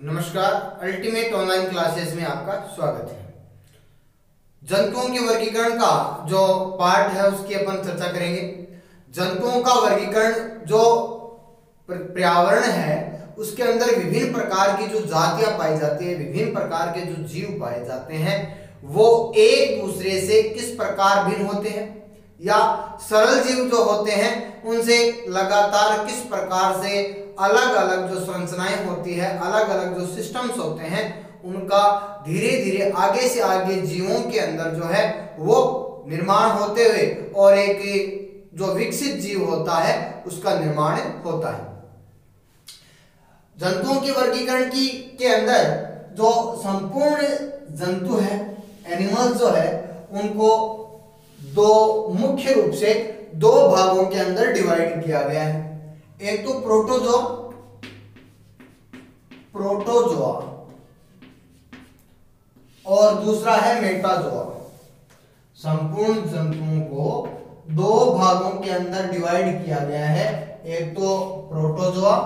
नमस्कार, ultimate online classes में आपका स्वागत है। जंतुओं के वर्गीकरण का जो पार्ट है उसकी अपन चर्चा करेंगे। जंतुओं का वर्गीकरण जो पर्यावरण है उसके अंदर विभिन्न प्रकार की जो जातियां पाई जाती है, विभिन्न प्रकार के जो जीव पाए जाते हैं वो एक दूसरे से किस प्रकार भिन्न होते हैं या सरल जीव जो होते हैं उनसे लगातार किस प्रकार से अलग अलग जो संरचनाएं होती है, अलग अलग जो सिस्टम्स होते हैं उनका धीरे धीरे आगे से आगे जीवों के अंदर जो है वो निर्माण होते हुए और एक जो विकसित जीव होता है उसका निर्माण होता है। जंतुओं के वर्गीकरण के अंदर जो संपूर्ण जंतु है, एनिमल्स जो है, उनको दो मुख्य रूप से दो भागों के अंदर डिवाइड किया गया है। एक तो प्रोटोजोआ और दूसरा है मेटाजोआ। संपूर्ण जंतुओं को दो भागों के अंदर डिवाइड किया गया है, एक तो प्रोटोजोआ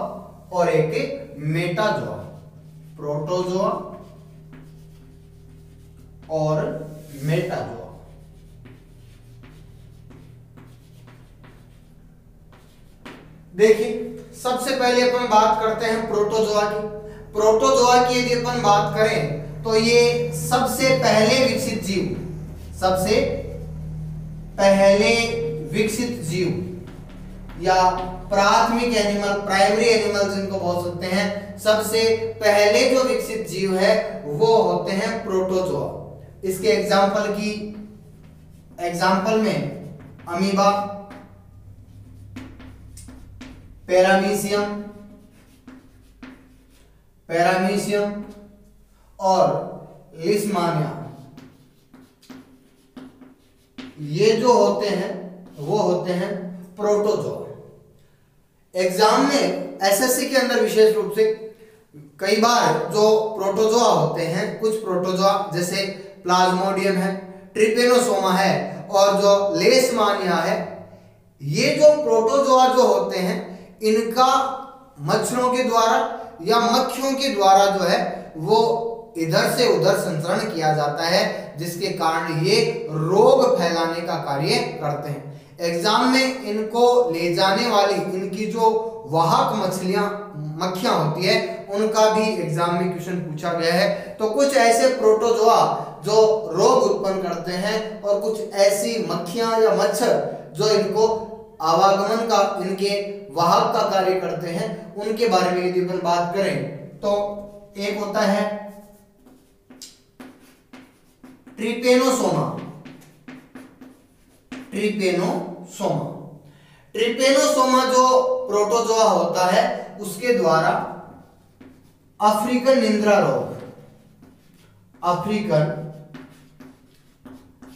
और एक मेटाजोआ। प्रोटोजोआ और मेटाजोआ। देखिए, सबसे पहले अपन बात करते हैं प्रोटोजोआ की। प्रोटोजोआ की यदि अपन बात करें तो ये सबसे पहले विकसित जीव या प्राथमिक एनिमल, प्राइमरी एनिमल्स इनको बोल सकते हैं। सबसे पहले जो विकसित जीव है वो होते हैं प्रोटोजोआ। इसके एग्जाम्पल में अमीबा, पैरामीशियम और लिस्मानिया, ये जो होते हैं वो होते हैं प्रोटोजोआ। एग्जाम में एसएससी के अंदर विशेष रूप से कई बार जो प्रोटोजोआ होते हैं, कुछ प्रोटोजोआ जैसे प्लाज्मोडियम है, ट्रिपेनोसोमा है और जो लेशमानिया है, ये जो प्रोटोजोआ जो होते हैं इनका मच्छरों के द्वारा या मक्खियों के द्वारा जो है वो इधर से उधर संचरण किया जाता है, जिसके कारण ये रोग फैलाने का कार्य करते हैं। एग्जाम में इनको ले जाने वाली इनकी जो वाहक मक्खियां होती है उनका भी एग्जाम में क्वेश्चन पूछा गया है। तो कुछ ऐसे प्रोटोजोआ जो रोग उत्पन्न करते हैं और कुछ ऐसी मक्खियां या मच्छर जो इनको आवागमन का, इनके वाहक का कार्य करते हैं, उनके बारे में यदि अपन बात करें तो एक होता है ट्रिपेनोसोमा। ट्रिपेनोसोमा जो प्रोटोजोआ होता है उसके द्वारा अफ्रीकन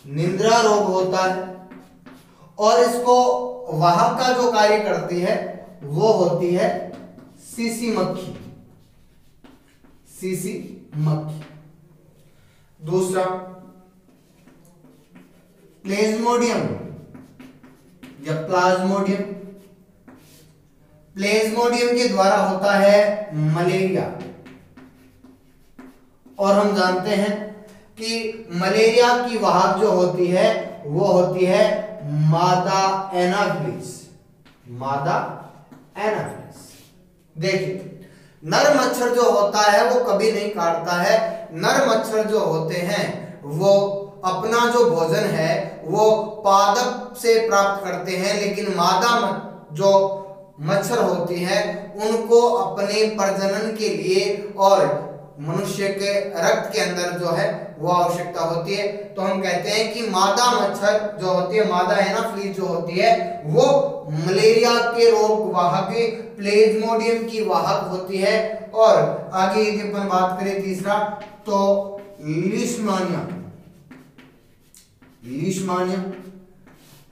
निंद्रा रोग होता है और इसको वाहक का जो कार्य करती है वो होती है सीसी मक्खी। दूसरा प्लेज्मोडियम या प्लाज्मोडियम के द्वारा होता है मलेरिया। और हम जानते हैं कि मलेरिया की वाहक जो होती है वो होती है मादा एनाफिलिस। देखिए, नर मच्छर जो होता है वो कभी नहीं काटता है। नर मच्छर जो होते हैं वो अपना जो भोजन है वो पादप से प्राप्त करते हैं, लेकिन मादा जो मच्छर होती है उनको अपने प्रजनन के लिए और मनुष्य के रक्त के अंदर जो है वो आवश्यकता होती है। तो हम कहते हैं कि मादा मच्छर जो होती है, मादा एनाफिलिस जो होती है वो मलेरिया के रोग वाहक, प्लेज्मोडियम की वाहक होती है। और आगे यदि अपन बात करें तीसरा तो लीशमानिया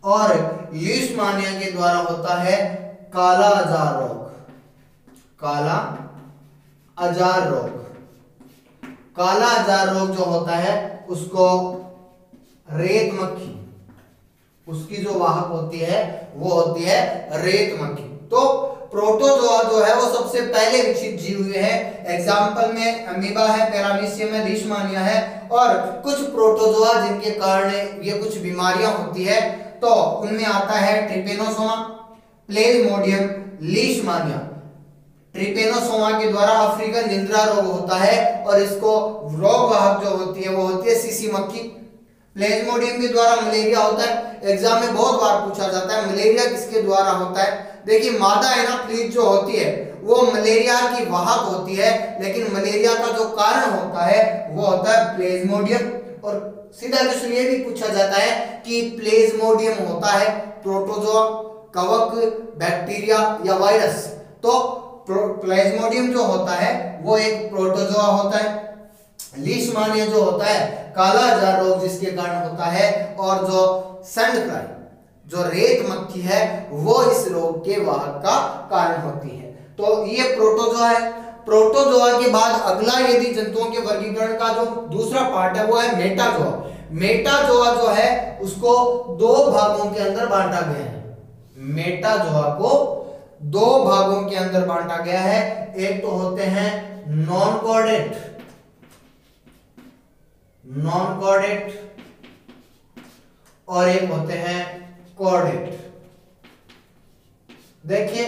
और लीशमानिया के द्वारा होता है काला आजार रोग जो होता है उसको रेत मक्खी, उसकी जो वाहक होती है वो होती है रेत मक्खी। तो प्रोटोजोआ जो है वो सबसे पहले विकसित जीव हुए हैं। एग्जाम्पल में अमीबा है, पैरामीशियम है, लीशमानिया है और कुछ प्रोटोजोआ जिनके कारण ये कुछ बीमारियां होती है, तो उनमें आता है ट्रिपेनोसोमा, प्लेज्मोडियम, लीशमानिया। ट्रिपेनोसोमा के द्वारा अफ्रीकन निंद्रा रोग होता है और इसको रोग वाहक जो होती है वो होती है सीसी मक्खी। प्लेज्मोडियम के द्वारा मलेरिया होता है। एग्जाम में बहुत बार पूछा जाता है मलेरिया किसके द्वारा होता है। देखिए मादा एनाफ्लीज जो होती है वो मलेरिया की वाहक होती है, लेकिन मलेरिया का जो कारण होता है वो होता है प्लेज्मोडियम। और सीधा क्वेश्चन ये भी पूछा जाता है कि प्लेज्मोडियम होता है प्रोटोजोआ, कवक, बैक्टीरिया या वायरस। तो प्लेज्मोडियम जो होता है वो एक प्रोटोजोआ होता है। लीशमानिया जो होता है काला जार रोग जिसके कारण होता है, और जो सैंड फ्लाई जो रेत मक्खी है वो इस रोग के वाहक का कारण होती है। तो ये प्रोटोजोआ है। प्रोटोजोआ के बाद अगला यदि जंतुओं के वर्गीकरण का जो दूसरा पार्ट है वो है मेटाजोआ। मेटाजोआ जो है उसको दो भागों के अंदर बांटा गया है। मेटाजोआ को दो भागों के अंदर बांटा गया है। एक तो होते हैं नॉन कॉर्डेट और एक होते हैं कॉर्डेट। देखिए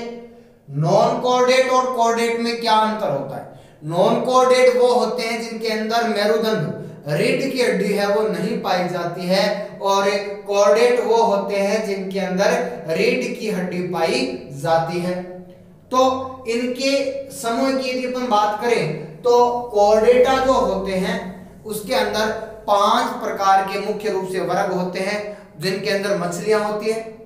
नॉन कॉर्डेट और कॉर्डेट में क्या अंतर होता है। नॉन कॉर्डेट वो होते हैं जिनके अंदर मेरुदंड रीढ़ की हड्डी है वो नहीं पाई जाती है, और कॉर्डेट वो होते हैं जिनके अंदर रीढ़ की हड्डी पाई जाती है। तो इनके समूह की यदि अपन बात करें तो कॉर्डेटा जो होते हैं उसके अंदर 5 प्रकार के मुख्य रूप से वर्ग होते हैं, जिनके अंदर मछलियां होती है,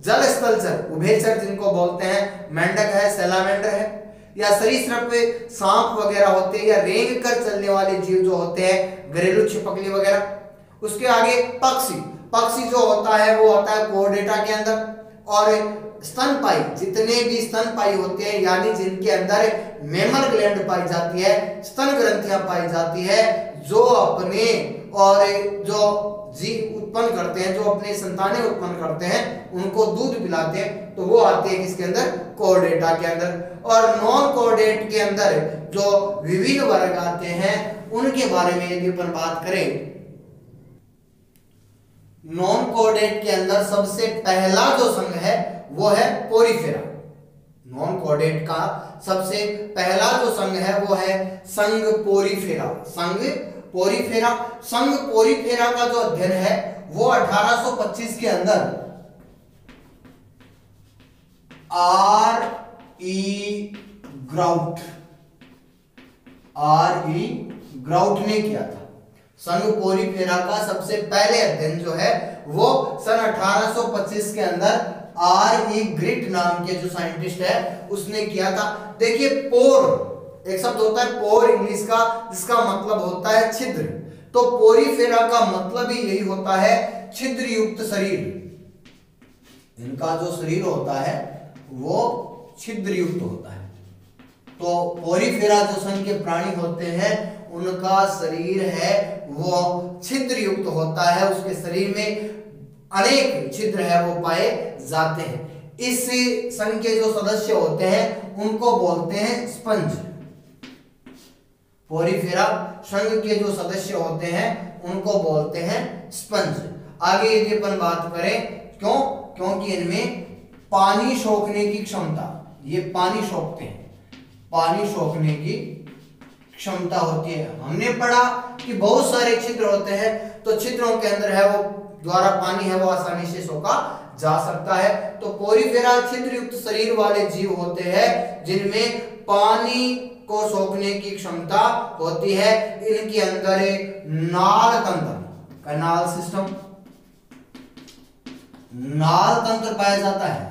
जल स्थलचर उभयचर जिनको बोलते हैं, मेंढक है, सैलामेंडर है, या सरीसृप सांप वगैरह होते हैं, या रेंग कर चलने वाले जीव जो होते हैं, घरेलू छिपकली वगैरह। उसके आगे पक्षी जो होता है वो होता है कॉर्डेटा के अंदर। और स्तनपाई जितने भी स्तनपाई होते हैं यानी जिनके अंदर मेमल ग्लैंड पाई जाती है, स्तन ग्रंथियां पाई जाती है, जो अपने और जो जीव उत्पन्न करते हैं, जो अपने संतानें उत्पन्न करते हैं उनको दूध पिलाते हैं, तो वो आते हैं किसके अंदर, कॉर्डेटा के अंदर। और नॉन कॉर्डेट के अंदर जो विभिन्न वर्ग आते हैं उनके बारे में यदि अपन बात करें, नॉन कॉर्डेट के अंदर सबसे पहला जो संघ है वो है पोरीफेरा। नॉन कॉर्डेट का सबसे पहला जो संघ है वो है संघ पोरीफेरा। संघ पोरीफेरा का जो अध्ययन है वो 1825 के अंदर R.E. ग्राउट ने किया था। संघ पोरीफेरा का सबसे पहले अध्ययन जो है वो सन 1825 के अंदर R.E. ग्रिट नाम के जो साइंटिस्ट है उसने किया था। देखिए पोर एक शब्द होता है पोर इंग्लिश का, जिसका मतलब होता है छिद्र। तो पोरीफेरा का मतलब ही यही होता है छिद्र युक्त शरीर। इनका जो शरीर होता है वो छिद्र युक्त होता है। तो पोरीफेरा जो संघ के प्राणी होते हैं उनका शरीर है वो छिद्र युक्त होता है, उसके शरीर में अनेक छिद्र है वो पाए जाते हैं। इस संघ के जो सदस्य होते हैं उनको बोलते हैं स्पंज। पोरीफेरा संघ के जो सदस्य होते हैं उनको बोलते हैं स्पंज। आगे यदि अपन बात करें क्योंकि इनमें पानी सोखने की क्षमता, ये पानी सोखते हैं, पानी सोखने की क्षमता होती है। हमने पढ़ा कि बहुत सारे छिद्र होते हैं, तो छिद्रों के अंदर है वो द्वारा पानी है वो आसानी से सोखा जा सकता है। तो पोरीफेरा छिद्र युक्त शरीर वाले जीव होते हैं जिनमें पानी को सोखने की क्षमता होती है। इनके अंदर नाल तंत्र, कैनाल सिस्टम, नाल तंत्र पाया जाता है।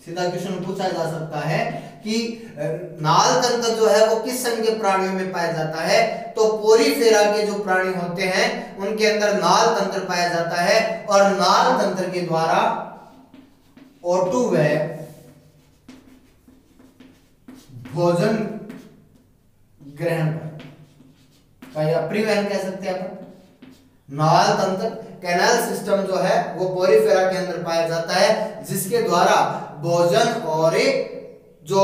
सीधा क्वेश्चन पूछा जा सकता है कि नाल तंत्र जो है वो किस संघ के प्राणियों में पाया जाता है। तो पोरीफेरा के जो प्राणी होते हैं उनके अंदर नाल तंत्र पाया जाता है, और नाल तंत्र के द्वारा O2 भोजन ग्रहण का या परिवहन कह सकते हैं अपन। नाल तंत्र कैनाल सिस्टम जो है वो पोरीफेरा के अंदर पाया जाता है, जिसके द्वारा भोजन और जो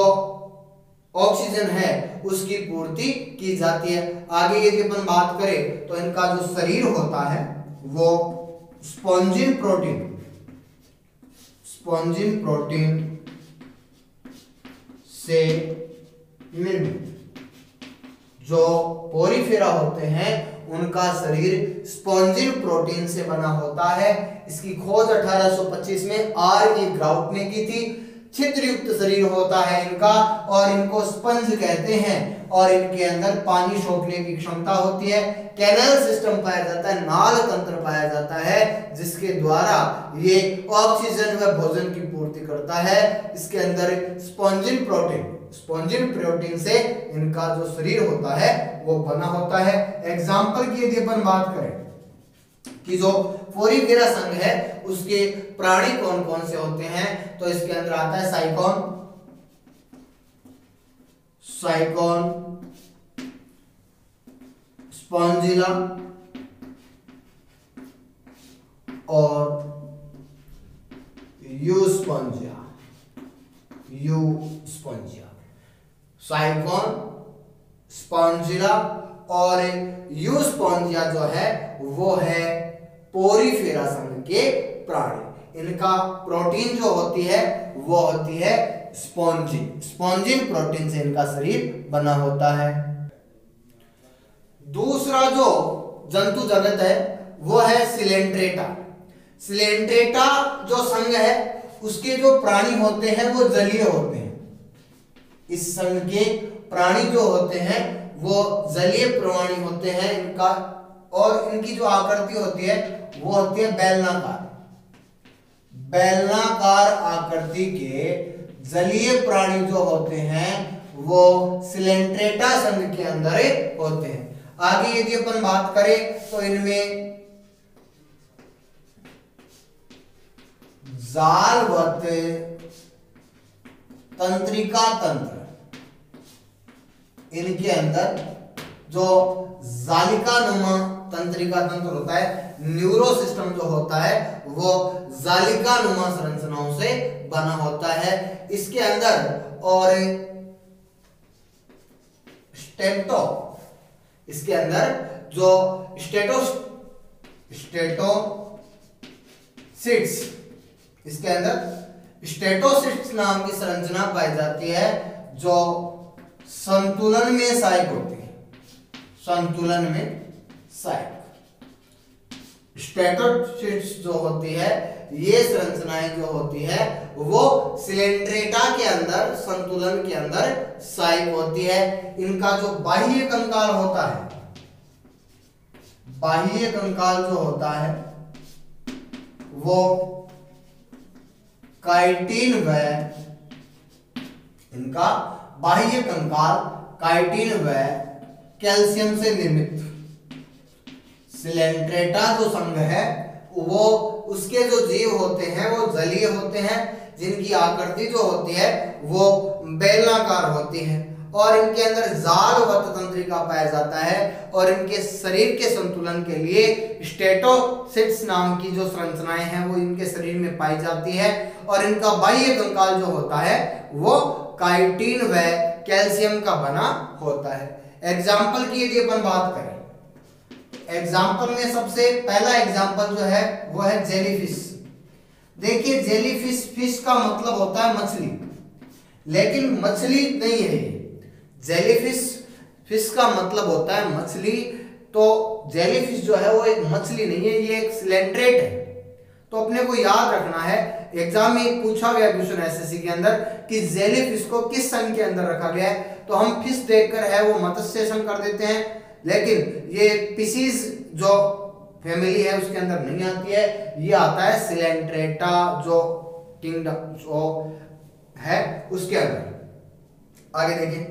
ऑक्सीजन है उसकी पूर्ति की जाती है। आगे यदि अपन बात करें तो इनका जो शरीर होता है वो स्पॉन्जिन प्रोटीन से निर्मित। जो पोरीफेरा होते हैं उनका शरीर स्पॉन्जिन प्रोटीन से बना होता है। इसकी खोज 1825 में R.E. ग्राउट ने की थी। छिद्रयुक्त शरीर होता है इनका और इनको स्पंज कहते हैं और इनके अंदर पानी सोखने की क्षमता होती है। कैनल सिस्टम पाया जाता है, नाल तंत्र पाया जाता है जिसके द्वारा ये ऑक्सीजन व भोजन की पूर्ति करता है। इसके अंदर स्पॉन्जिन प्रोटीन से इनका जो शरीर होता है वो बना होता है। एग्जाम्पल की यदि अपन बात करें कि जो पोरीफेरा संघ है उसके प्राणी कौन कौन से होते हैं, तो इसके अंदर आता है साइकोन, स्पॉन्जिला और यूस्पोंजिया। साइकोन, स्पॉन्जिला और यूस्पोंजिया जो है वो है पोरीफेरा संघ के प्राणी। इनका प्रोटीन जो होती है वो होती है स्पॉन्जिन प्रोटीन से इनका शरीर बना होता है। दूसरा जो जंतु जगत है वो है सिलेंट्रेटा। सिलेंट्रेटा जो संघ है उसके जो प्राणी होते हैं वो जलीय होते हैं। इस संघ के प्राणी जो होते हैं वो जलीय प्राणी होते हैं इनका, और इनकी जो आकृति होती है वो होती है बेलनाकार आकृति के जलीय प्राणी जो होते हैं वो सिलेंट्रेटा संघ के अंदर होते हैं। आगे यदि अपन बात करें तो इनमें जालवत तंत्रिका तंत्र, इनके अंदर जो जालिकानुमा तंत्रिका तंत्र होता है, न्यूरो सिस्टम जो होता है वो जालिकानुमा संरचनाओं से बना होता है। इसके अंदर और इसके अंदर जो स्टेटोसिट्स नाम की संरचना पाई जाती है जो संतुलन में सहायक होती है। स्टेटोसिट्स जो होती है ये संरचनाएं जो होती है वो सिलेंट्रेटा के अंदर संतुलन के अंदर सहायक होती है। इनका जो बाह्य कंकाल होता है, बाह्य कंकाल जो होता है वो काइटिन व इनका बाह्य कंकाल काइटिन व कैल्शियम से निर्मित। सिलेंट्रेटा जो संघ है वो उसके जो जीव होते हैं वो जलीय होते हैं जिनकी आकृति जो होती है वो बेलनाकार होती है और इनके अंदर जालवत तंत्रिका पाया जाता है और इनके शरीर के संतुलन के लिए स्टेटोसिट्स नाम की जो संरचनाएं हैं वो इनके शरीर में पाई जाती है और इनका बाह्य कंकाल जो होता है वो काइटिन व कैल्शियम का बना होता है। एग्जाम्पल की यदि अपन बात करें, एग्जाम्पल में सबसे पहला एग्जाम्पल जो है वो है जेलीफिश। देखिए जेलीफिश, फिश का मतलब होता है मछली, लेकिन मछली नहीं है ये। जेलीफिश, फिश का मतलब होता है मछली, तो जेलीफिश जो है वो एक मछली नहीं है, ये एक सिलेंट्रेट है। तो अपने को याद रखना है, एग्जाम में पूछा गया क्वेश्चन एसएससी के अंदर कि जेलीफिश को किस संघ के अंदर रखा गया है, तो हम फिश देखकर है वो मत्स्य संघ कर देते हैं, लेकिन ये फिशीज जो फैमिली है उसके अंदर नहीं आती है, ये आता है सिलेंट्रेटा जो किंगडम जो है उसके अंदर। आगे देखिए,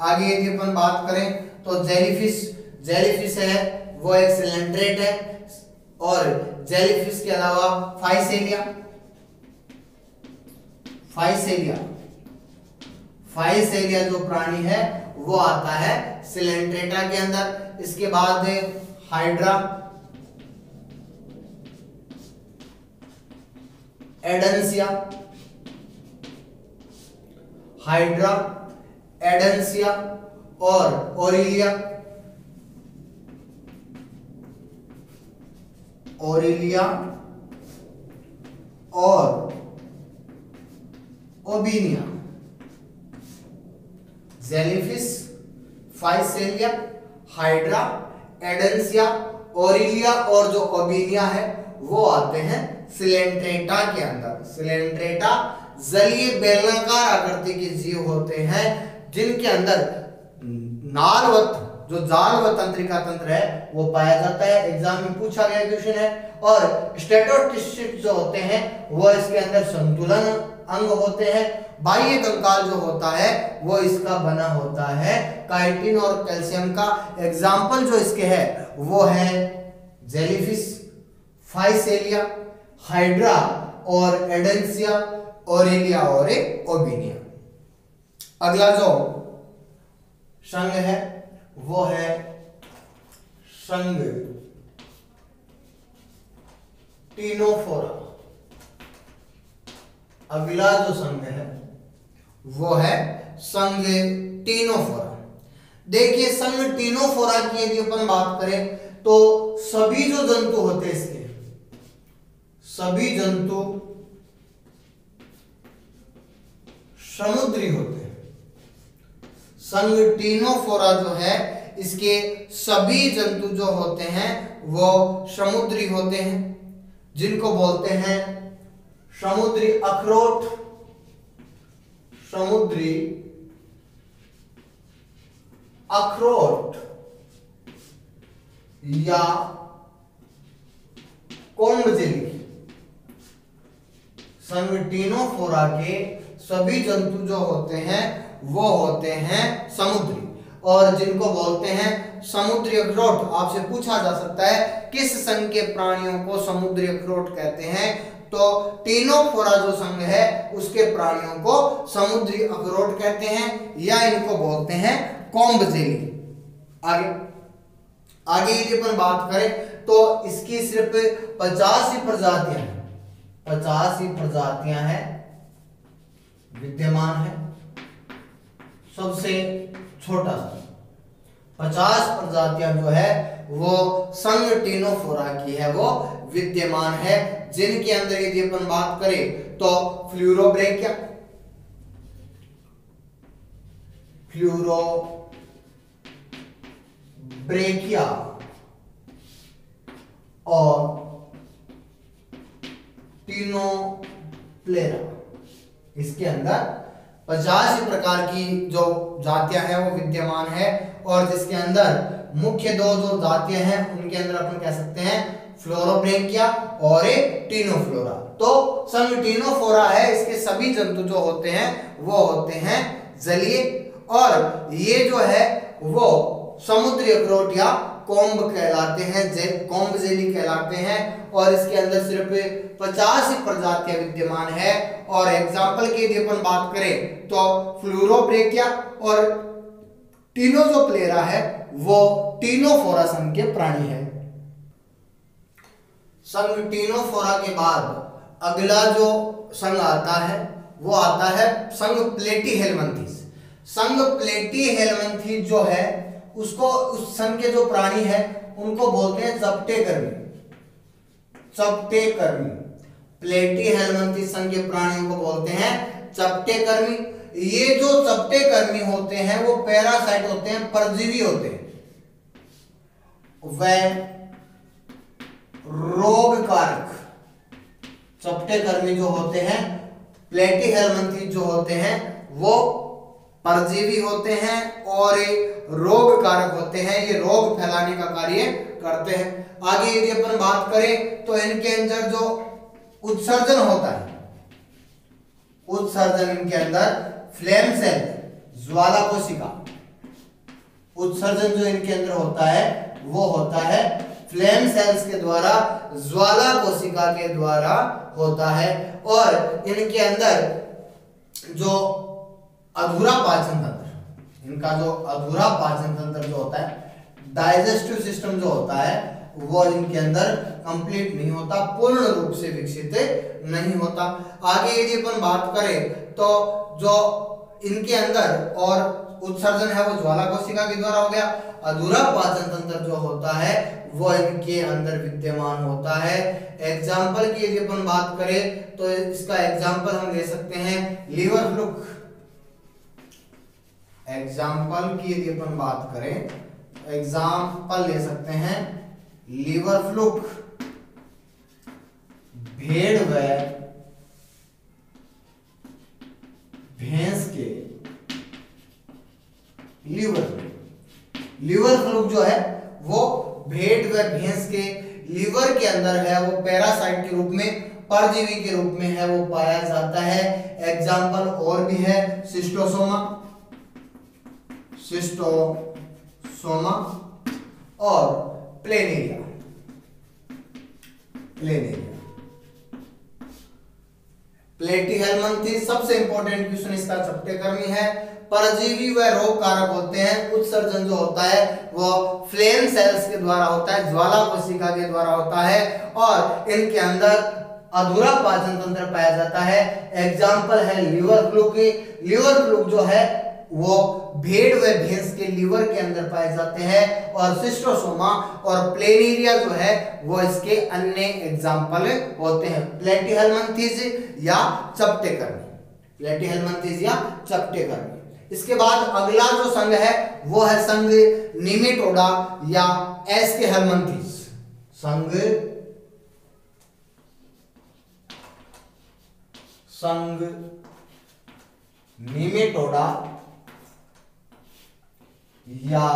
आगे यदि अपन बात करें तो जेलीफिश है वो एक सिलेंट्रेट है और जेलीफिश के अलावा फाइसेलिया जो प्राणी है वो आता है सिलेंट्रेटा के अंदर। इसके बाद हाइड्रा, एडेंसिया। हाइड्रा, एडेंसिया और ओरिलिया, और ओबिनिया, जेलीफिश, फाइसेलिया, हाइड्रा, एडेंसिया, ओरिलिया और जो ओबिनिया है वो आते हैं सिलेंट्रेटा के अंदर। सिलेंट्रेटा जलीय बेलनाकार आकृति के जीव होते हैं जिनके अंदर नालवत जो जालवत तंत्रिका तंत्र है वो पाया जाता है। एग्जाम में पूछा गया क्वेश्चन है। और स्टेटोटिस्टिक जो होते हैं वो इसके अंदर संतुलन अंग होते हैं। बाह्य कंकाल जो होता है वो इसका बना होता है काइटिन और कैल्शियम का। एग्जाम्पल जो इसके है वो है जेलीफिश, फाइसेलिया, हाइड्रा और एडेंसिया, ओरिलिया और ओबिनिया। अगला जो संघ है वो है संघ टीनोफोरा। अगला जो संघ है वो है संघ टीनोफोरा। देखिए संघ टीनोफोरा की यदि अपन बात करें तो सभी जो जंतु होते हैं इसके, सभी जंतु समुद्री होते हैं। संघ टीनोफोरा जो है इसके सभी जंतु जो होते हैं वो समुद्री होते हैं, जिनको बोलते हैं समुद्री अखरोट, समुद्री अखरोट या कोम्ब जेली। संघ टीनोफोरा के सभी जंतु जो होते हैं वो होते हैं समुद्री और जिनको बोलते हैं समुद्री अखरोट। आपसे पूछा जा सकता है किस संघ के प्राणियों को समुद्री अखरोट कहते हैं, तो टीनोफोरा जो संघ है उसके प्राणियों को समुद्री अखरोट कहते हैं या इनको बोलते हैं कोम्ब जेली। आगे यदि अपन बात करें तो इसकी सिर्फ 85 प्रजातियां हैं, 85 प्रजातियां हैं विद्यमान है। सबसे छोटा सा 50 प्रजातियां जो है वो संघ टीनोफोरा की है वो विद्यमान है, जिनके अंदर यदि अपन बात करें तो फ्लूरोब्रेकिया, और टीनोप्लेरा, इसके अंदर 50 प्रकार की जो जातियां हैं वो विद्यमान है। और जिसके अंदर मुख्य दो जो जातियां हैं उनके अंदर अपन कह सकते हैं फ्लोरोब्रेकिया और टीनोफ्लोरा। तो संघ टीनोफोरा है, इसके सभी जंतु जो होते हैं वो होते हैं जलीय और ये जो है वो समुद्री अखरोट या कोम्ब कहलाते हैं, कोम्ब जेली कहलाते हैं। और इसके अंदर सिर्फ 50 प्रजातियां विद्यमान है। और एग्जाम्पल की यदि अपन बात करें तो फ्लूरोब्रेकिया और टीनोजोप्लेरा है वो टीनोफोरा संघ के प्राणी है। संघ टीनोफोरा के बाद अगला जो संघ आता है वो आता है संघ प्लेटीहेलमिन्थीज। संघ प्लेटीहेलमिन्थीज जो है उसको उस संघ के जो प्राणी है उनको बोलते हैं चपटेकर्मी। चपटेकर्मी प्लेटीहेलमिन्थीज संघ के प्राणियों को बोलते हैं चपटेकर्मी। ये जो चपटेकर्मी होते हैं वो पैरासाइट होते हैं, परजीवी होते हैं, वह रोग कारक। चपटेकर्मी जो होते हैं प्लेटीहेलमिन्थीज जो होते हैं वो परजीवी होते हैं और रोग कारक होते हैं, ये रोग फैलाने का कार्य करते हैं। आगे यदि अपन बात करें तो इनके अंदर जो उत्सर्जन होता है, उत्सर्जन इनके अंदर फ्लेम सेल, ज्वाला कोशिका, उत्सर्जन जो इनके अंदर होता है वो होता है फ्लेम सेल्स के द्वारा, ज्वाला कोशिका के द्वारा होता है। और इनके अंदर जो अधूरा पाचन तंत्र, इनका जो अधूरा पाचन तंत्र जो होता है, डाइजेस्टिव सिस्टम जो होता है वो इनके अंदर कंप्लीट नहीं होता, पूर्ण रूप से विकसित नहीं होता। आगे यदि अपन बात करें तो जो इनके अंदर और उत्सर्जन है वो ज्वाला कोशिका के द्वारा हो गया। अधूरा पाचन तंत्र जो होता है वो इनके अंदर विद्यमान होता है। एग्जाम्पल की यदि अपन बात करें तो इसका एग्जाम्पल हम ले सकते हैं लीवर फ्लूक। एग्जाम्पल की यदि अपन बात करें, एग्जाम्पल ले सकते हैं लीवर फ्लूक, भेड़ व भैंस के लीवर फ्लूक जो है वो भेड़ व भैंस के लीवर के अंदर है, वो पैरासाइट के रूप में, परजीवी के रूप में है वो पाया जाता है। एग्जाम्पल और भी है सिस्टोसोमा और प्लेनेरिया। प्लेटीहेल्मिंथेस सबसे इंपॉर्टेंट क्वेश्चन इसका चपटेकर्मी है। परजीवी व रोग कारक होते हैं। उत्सर्जन जो होता है वो फ्लेम सेल्स के द्वारा होता है, ज्वाला कोशिका के द्वारा होता है, और इनके अंदर अधूरा पाचन तंत्र पाया जाता है। एग्जाम्पल है लीवर फ्लूक। लीवर फ्लूक जो है वो भेड़ व भैंस के लीवर के अंदर पाए जाते हैं, और सिस्टोसोमा और प्लेनेरिया जो है वो इसके अन्य एग्जाम्पल होते हैं। प्लेटीहेल्मिंथेस या चपटेकर्मी। इसके बाद अगला जो संघ है वो है संघ निमेटोडा या एस्केहेल्मिंथेस। संघ निमेटोडा या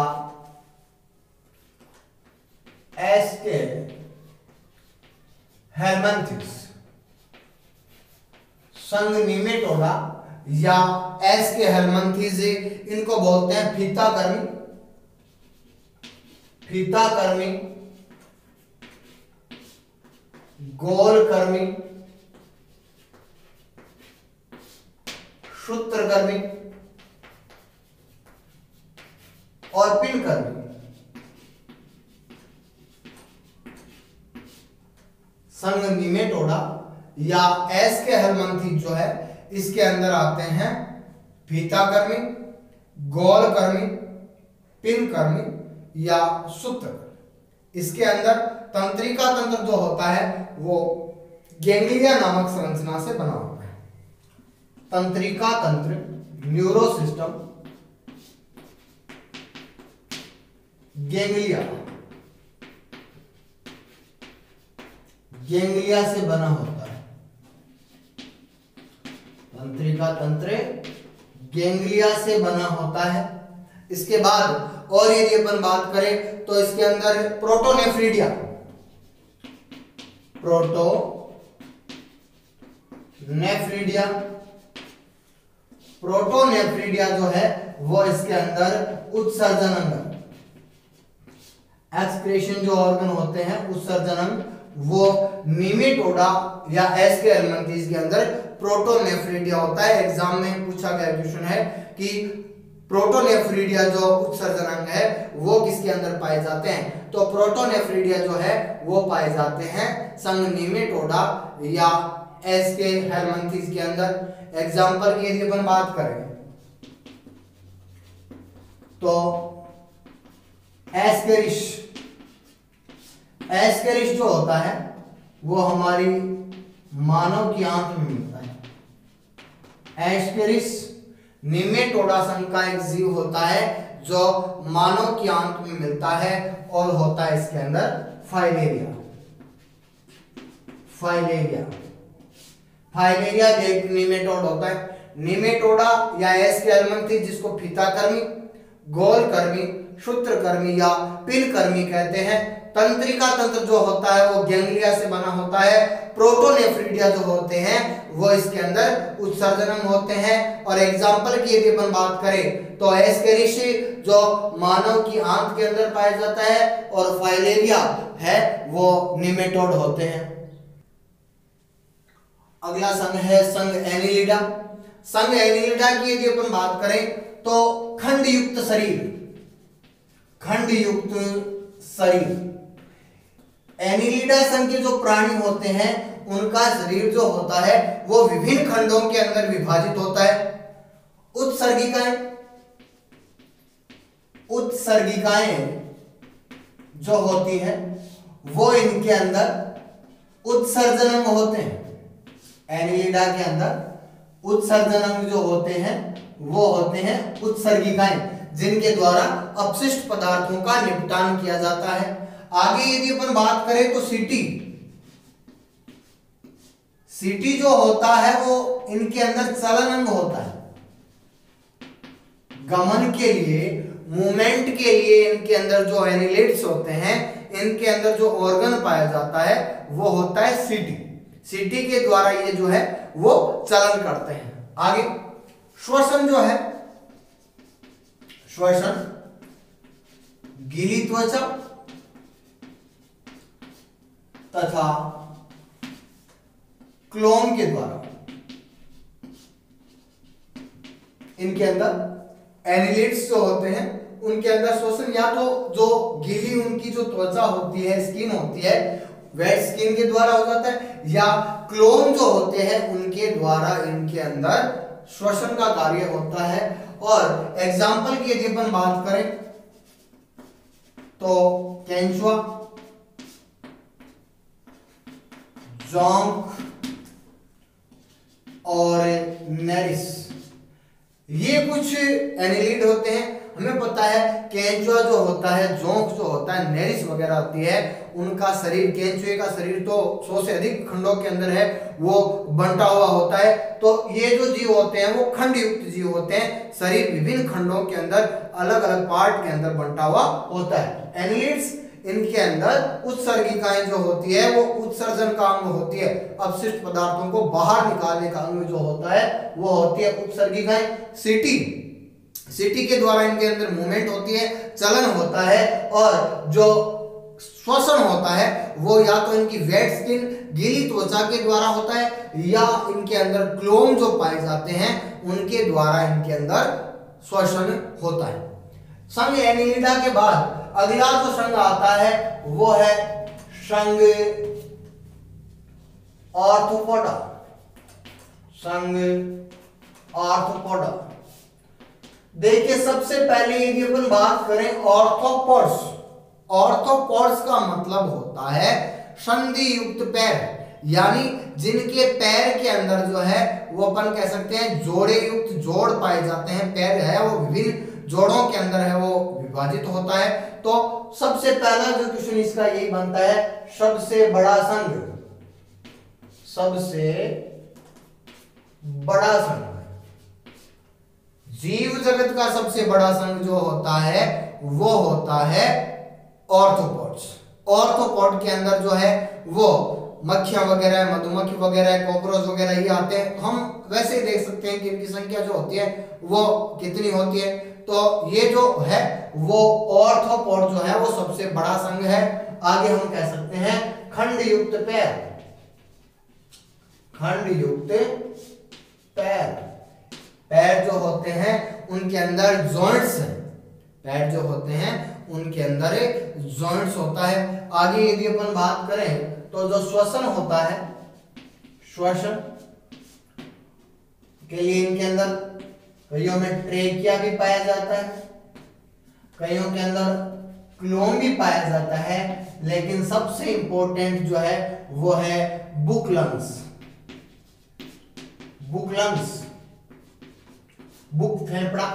एस्केहेल्मिंथेस। संघ निमेटोडा या एस्केहेल्मिंथेस इनको बोलते हैं फीताकर्मी, गोलकर्मी, सूत्रकर्मी और पिनकर्मी। संघ निमेटोडा या एस्केहेल्मिंथेस जो है इसके अंदर आते हैं फीताकर्मी, गोलकर्मी, पिनकर्मी या सूत्रकर्मी। इसके अंदर तंत्रिका तंत्र जो होता है वो गैंग्लिया नामक संरचना से बना होता है। तंत्रिका तंत्र न्यूरोसिस्टम गैंग्लिया से बना होता है। तंत्रिका तंत्र गैंग्लिया से बना होता है। इसके बाद और यदि अपन बात करें तो इसके अंदर प्रोटोनेफ्रिडिया जो है वो इसके अंदर उत्सर्जन अंग, एक्सक्रीशन जो ऑर्गन होते हैं उत्सर्जन अंग, वो निमेटोडा या एस्केहेल्मिंथेस के अंदर प्रोटोनेफ्रिडिया होता है। एग्जाम में पूछा गया क्वेश्चन है कि प्रोटोनेफ्रिडिया जो उत्सर्जन अंग है वो किसके अंदर पाए जाते हैं, तो प्रोटोनेफ्रिडिया जो है वो पाए जाते हैं संघ निमेटोडा या एस्केहेल्मिंथेस के अंदर। एग्जाम्पल की यदि अपन बात करें तो एस्केरिश जो होता है वो हमारी मानव की आंख में मिलता है। एस्केरिश निमेटोडा संघ का एक जीव होता है जो मानव की आंख में मिलता है और होता है इसके अंदर फाइलेरिया एक निमेटोड होता है। निमेटोडा या एस्केहेल्मिंथेस जिसको फीताकर्मी, गोलकर्मी, सूत्रकर्मी या पिनकर्मी कहते हैं। तंत्रिका तंत्र जो होता है वो गैंग्लिया से बना होता है। प्रोटोनेफ्रिडिया जो होते हैं वो इसके अंदर उत्सर्जनम होते हैं। और एग्जाम्पल की यदि अपन बात करें तो एस्केरिश जो मानव की आंत के अंदर पाया जाता है और फाइलेरिया है वो निमेटोड होते हैं। अगला संघ है संघ एनिलिडा। संघ एनिलिडा की यदि अपन बात करें तो खंडयुक्त शरीर। एनिलिडा संघ के जो प्राणी होते हैं उनका शरीर जो होता है वो विभिन्न खंडों के अंदर विभाजित होता है उत्सर्गिकाएं, उत्सर्गिकाएं जो होती है वो इनके अंदर उत्सर्जन अंग होते हैं। एनिलिडा के अंदर उत्सर्जन अंग जो होते हैं वो होते हैं उत्सर्गिकाएं, जिनके द्वारा अपशिष्ट पदार्थों का निपटान किया जाता है। आगे यदि अपन बात करें तो सीटी, सीटी जो होता है वो इनके अंदर चलन अंग होता है। गमन के लिए, मूवमेंट के लिए इनके अंदर जो एनिलेट्स होते हैं, इनके अंदर जो ऑर्गन पाया जाता है वो होता है सीटी। सीटी के द्वारा ये जो है वो चलन करते हैं। आगे श्वसन जो है, श्वसन गीली त्वचा तथा क्लोम के द्वारा इनके अंदर एनिलेट्स जो होते हैं उनके अंदर श्वसन, या तो जो गीली उनकी जो त्वचा होती है, स्किन होती है, वेट स्किन के द्वारा हो जाता है, या क्लोम जो होते हैं उनके द्वारा इनके अंदर श्वसन का कार्य होता है। और एग्जाम्पल की यदि अपन बात करें तो केंचुआ, जोंक और नेरिस, ये कुछ एनिलिड होते हैं। हमें पता है केंचुआ जो होता है, जोंक जो होता है, नेरिस वगैरह होती है, उनका शरीर, केंचुए का शरीर तो 100 से अधिक खंडों के अंदर है, वो बंटा हुआ होता है। तो ये जो जीव होते हैं वो खंड युक्त जीव होते हैं। शरीर विभिन्न खंडों के अंदर अलग अलग पार्ट के अंदर बंटा हुआ होता है। एनिलिड्स, इनके अंदर उत्सर्गिकाएं जो होती है वो उत्सर्जन का अंग होती है। अपशिष्ट पदार्थों को बाहर निकालने का अंग जो होता है वो होती है उत्सर्गिकाएं। सीटी, सीटी के द्वारा इनके अंदर मूवमेंट होती है, चलन होता है। और जो श्वसन होता है वो या तो इनकी वेट स्किन, गीली त्वचा के द्वारा होता है, या इनके अंदर क्लोम जो पाए जाते हैं उनके द्वारा इनके अंदर श्वसन होता है। संघ एनिलिडा के बाद अगला जो संघ आता है वो है संघ आर्थ्रोपोडा। संघ आर्थ्रोपोडा, देखिए सबसे पहले यदि अपन बात करें ऑर्थोपोड्स, ऑर्थोपोड्स का मतलब होता है संधि युक्त पैर, यानी जिनके पैर के अंदर जो है वो अपन कह सकते हैं जोड़े युक्त जोड़ पाए जाते हैं। पैर है वो विभिन्न जोड़ों के अंदर है वो विभाजित होता है। तो सबसे पहला जो क्वेश्चन इसका यही बनता है, सबसे बड़ा संघ, सबसे बड़ा संघ, जीव जगत का सबसे बड़ा संघ जो होता है वो होता है ऑर्थोपोड्स। ऑर्थोपोड के अंदर जो है वो मक्खियां वगैरह, मधुमक्खी वगैरह, कॉकरोच वगैरह ये आते हैं। हम वैसे ही देख सकते हैं कि इनकी संख्या जो होती है वो कितनी होती है। तो ये जो है वो ऑर्थोपोड जो है वो सबसे बड़ा संघ है। आगे हम कह सकते हैं खंड युक्त पैर, खंड युक्त पैर, पैर जो होते हैं उनके अंदर जॉइंट्स हैं, पैर जो होते हैं उनके अंदर एक जॉइंट्स होता है। आगे यदि अपन बात करें तो जो श्वसन होता है, श्वसन के लिए इनके अंदर कईयों में ट्रेकिया भी पाया जाता है, कईयों के अंदर क्लोम भी पाया जाता है, लेकिन सबसे इंपॉर्टेंट जो है वो है book lungs. Book lungs, book फेफड़ा,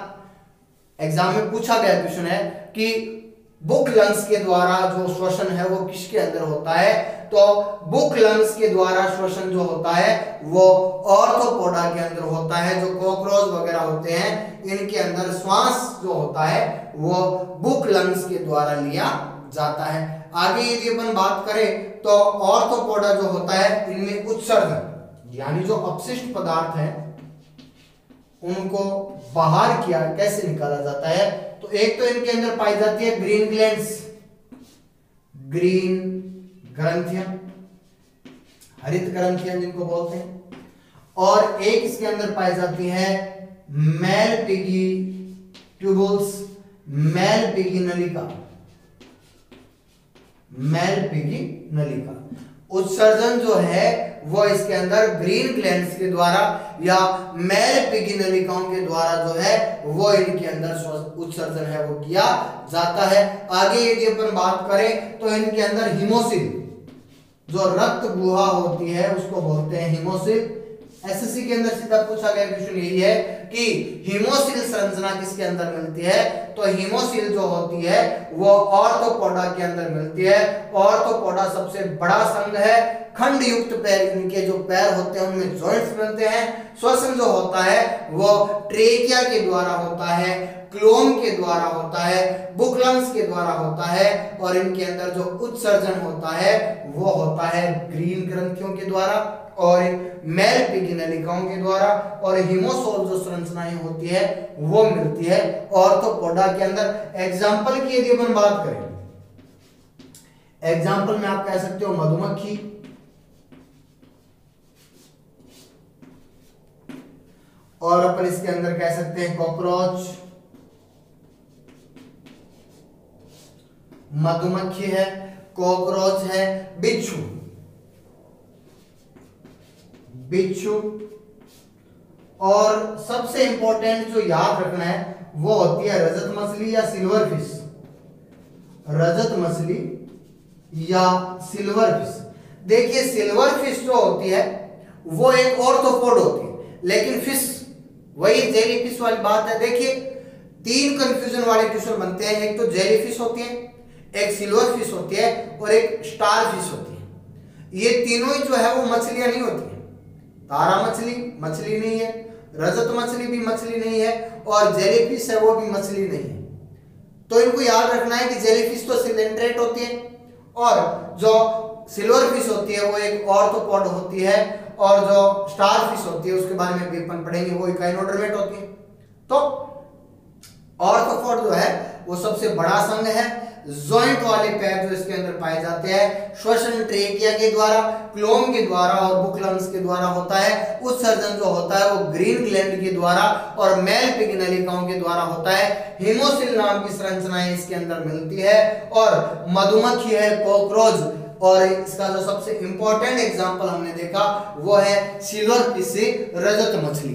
एग्जाम में पूछा गया क्वेश्चन है कि बुक लंग्स के द्वारा जो श्वसन है वो किसके अंदर होता है। तो बुक लंग्स के द्वारा श्वसन जो होता है वो ऑर्थोपोडा के अंदर होता है। जो कॉकरोच वगैरह होते हैं इनके अंदर श्वास जो होता है वो बुक लंग्स के द्वारा लिया जाता है। आगे यदि अपन बात करें तो ऑर्थोपोडा जो होता है इनमें उत्सर्जन, यानी जो अपशिष्ट पदार्थ है उनको बाहर किया कैसे निकाला जाता है। तो एक तो इनके अंदर पाई जाती है ग्रीन ग्लैंड्स, ग्रीन ग्रंथियां, हरित ग्रंथियां जिनको बोलते हैं, और एक इसके अंदर पाई जाती है मेलपिगी ट्यूबुल्स, मेलपिगी नलिका, मेलपिगी नलिका। उत्सर्जन जो है वो इसके अंदर ग्रीन ग्लैंड्स के द्वारा या मेल पिगी नलिकाओं के द्वारा जो है वो इनके अंदर उत्सर्जन है वो किया जाता है। आगे यदि अपन बात करें तो इनके अंदर हीमोसिल, जो रक्त गुहा होती है उसको बोलते हैं हीमोसिल। एसएससी के अंदर सीधा पूछा गया क्वेश्चन यही है कि हीमोसिल संरचना किसके अंदर मिलती है, तो हीमोसिल जो होती है वो ऑर्थोपोडा के अंदर मिलती है। ऑर्थोपोडा सबसे बड़ा संघ है। खंड युक्त पैर, इनके जो पैर होते हैं उनमें जॉइंट्स मिलते हैं। श्वसन जो होता है वो ट्रेकिया के द्वारा होता है, क्लोम के द्वारा होता है, बुकलम्स के द्वारा होता है, और इनके अंदर जो उत्सर्जन होता है वो होता है ग्रीन ग्रंथियों के द्वारा और मेल पिगी नलिकाओं के द्वारा। और हीमोसोल जो संरचनाएं होती है वो मिलती है ऑर्थोपोडा के अंदर। एग्जाम्पल की यदि अपन बात करें, एग्जाम्पल में आप कह सकते हो मधुमक्खी, और अपन इसके अंदर कह सकते हैं कॉकरोच, मधुमक्खी है, कॉकरोच है, बिच्छू, बिच्छू, और सबसे इंपॉर्टेंट जो याद रखना है वो होती है रजत मछली या सिल्वर फिश। रजत मछली या सिल्वर फिश। देखिए सिल्वर फिश जो होती है वो एक ऑर्थोपोड होती है, लेकिन फिश वही जेली फिश वाली बात है। देखिए तीन कंफ्यूजन वाले क्वेश्चन बनते हैं, एक तो जेली फिश होती है, एक सिल्वर फिश होती है और एक स्टार फिश होती है। ये तीनों ही जो है वो मछलियां नहीं होती है। तारा मछली मछली नहीं है, रजत मछली भी मछली नहीं है, और जेलीफिश है वो भी मछली नहीं है। तो इनको याद रखना है कि जेलीफिश तो सिलेंड्रेट होती है और जो सिल्वर फिश होती है वो एक ऑर्थोपोड होती है, और जो स्टार फिश होती है उसके बारे में भी अपन पढ़ेंगे वो इकाइनोडर्मेट होती है। तो ऑर्थोपोड जो है वो सबसे बड़ा संघ है। जॉइंट वाले पैर जो इसके अंदर पाए जाते हैं श्वसन ट्रेकिया के द्वारा, क्लोम के द्वारा और बुकलम्स के द्वारा होता है। उत्सर्जन जो होता है वो ग्रीन ग्लैंड के द्वारा और मेल पिगी नलिकाओं के द्वारा होता है। हीमोसिल नाम की संरचनाएं इसके अंदर मिलती है, और मधुमक्खी है, कॉकरोच, और इसका जो सबसे इंपॉर्टेंट एग्जांपल हमने देखा वो है सिल्वर फिश, रजत मछली।